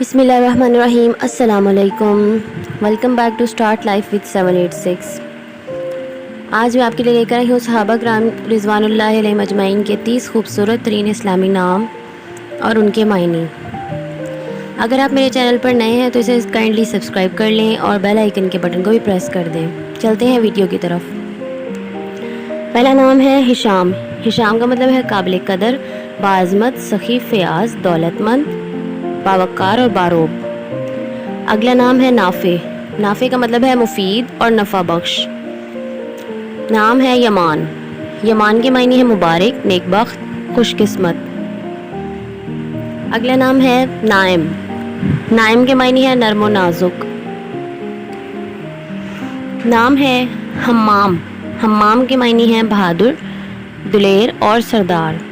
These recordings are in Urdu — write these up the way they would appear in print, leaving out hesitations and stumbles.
بسم اللہ الرحمن الرحیم. السلام علیکم. Welcome back to start life with 786. آج میں آپ کے لیے لے کر آئی ہوں صحابہ کرام رضوان اللہ علیہ مجمعین کے 30 خوبصورت ترین اسلامی نام اور ان کے معنی. اگر آپ میرے چینل پر نئے ہیں تو اسے کائنڈلی سبسکرائب کر لیں اور بیل آئیکن کے بٹن کو بھی پریس کر دیں. چلتے ہیں ویڈیو کی طرف. پہلا نام ہے ہشام. ہشام کا مطلب ہے قابل قدر، باعظمت، سخی، فیاض، دولت مند، باوقار اور باروب. اگلا نام ہے نافع. نافع کا مطلب ہے مفید اور نفع بخش. نام ہے یمان. یمان کے معنی ہے مبارک، نیک بخت، خوش قسمت. اگلا نام ہے نائم. نائم کے معنی ہے نرم و نازک. نام ہے حمام. حمام کے معنی ہے بہادر، دلیر اور سردار.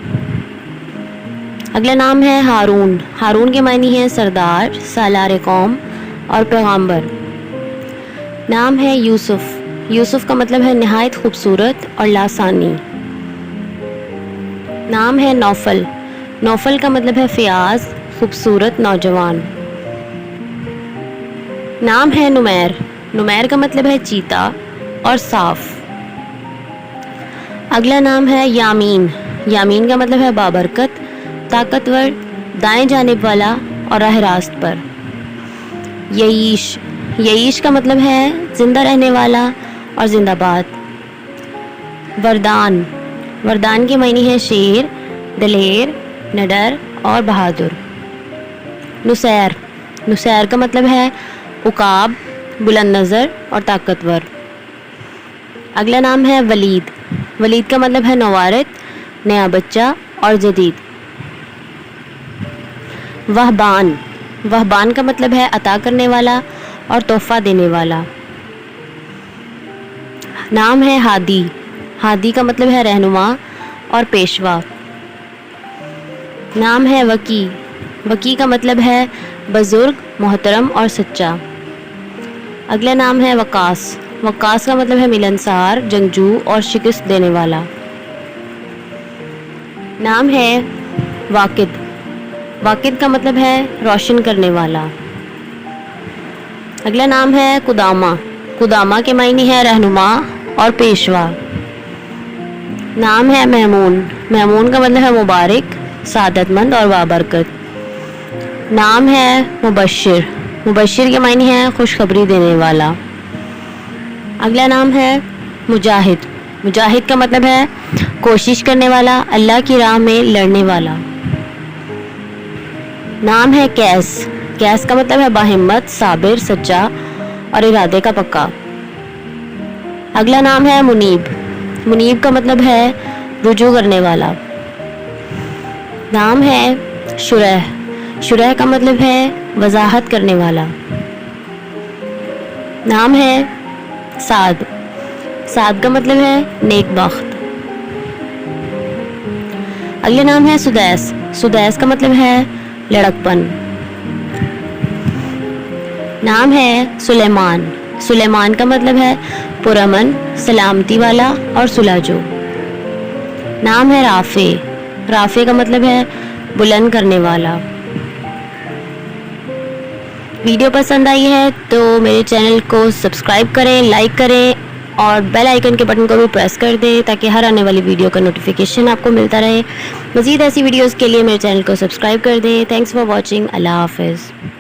اگلا نام ہے ہارون. ہارون کے معنی ہے سردار، سالار قوم اور پیغمبر. نام ہے یوسف. یوسف کا مطلب ہے نہایت خوبصورت اور لاسانی. نام ہے نوفل. نوفل کا مطلب ہے فیاض، خوبصورت نوجوان. نام ہے نمیر. نمیر کا مطلب ہے چیتا اور صاف. اگلا نام ہے یامین. یامین کا مطلب ہے بابرکت، طاقتور، دائیں جانب والا اور راہ راست پر. یعیش. یعیش کا مطلب ہے زندہ رہنے والا اور زندہ باد. وردان. وردان کے معنی ہے شیر، دلیر، نڈر اور بہادر. نصیر. نصیر کا مطلب ہے عقاب، بلند نظر اور طاقتور. اگلا نام ہے ولید. ولید کا مطلب ہے نوارد، نیا بچہ اور جدید. وہبان. وہبان کا مطلب ہے عطا کرنے والا اور تحفہ دینے والا. نام ہے ہادی. ہادی کا مطلب ہے رہنما اور پیشوا. نام ہے وکی. وکی کا مطلب ہے بزرگ، محترم اور سچا. اگلا نام ہے وقاص. وقاص کا مطلب ہے ملنسار، جنگجو اور شکست دینے والا. نام ہے واقد. واقد کا مطلب ہے روشن کرنے والا. اگلا نام ہے قدامہ. قدامہ کے معنی ہے رہنما اور پیشوا. نام ہے میمون. میمون کا مطلب ہے مبارک، سعادت مند اور بابرکت. نام ہے مبشر. مبشر کے معنی ہے خوشخبری دینے والا. اگلا نام ہے مجاہد. مجاہد کا مطلب ہے کوشش کرنے والا، اللہ کی راہ میں لڑنے والا. نام ہے قیس. قیس کا مطلب ہے باہمت، صابر، سچا اور ارادے کا پکا. اگلا نام ہے منیب. منیب کا مطلب ہے رجوع کرنے والا. نام ہے شرح. شرح کا مطلب ہے وضاحت کرنے والا. نام ہے سعد. سعد کا مطلب ہے نیک بخت. اگلا نام ہے سدیس. سدیس کا مطلب ہے لڑکپن. نام ہے سلیمان. سلیمان کا مطلب ہے پرامن، سلامتی والا اور سلاجو. نام ہے رافع. رافع کا مطلب ہے بلند کرنے والا. ویڈیو پسند آئی ہے تو میرے چینل کو سبسکرائب کریں، لائک کریں اور بیل آئیکن کے بٹن کو بھی پریس کر دیں تاکہ ہر آنے والی ویڈیو کا نوٹیفیکیشن آپ کو ملتا رہے. مزید ایسی ویڈیوز کے لیے میرے چینل کو سبسکرائب کر دیں. Thanks for watching. اللہ حافظ.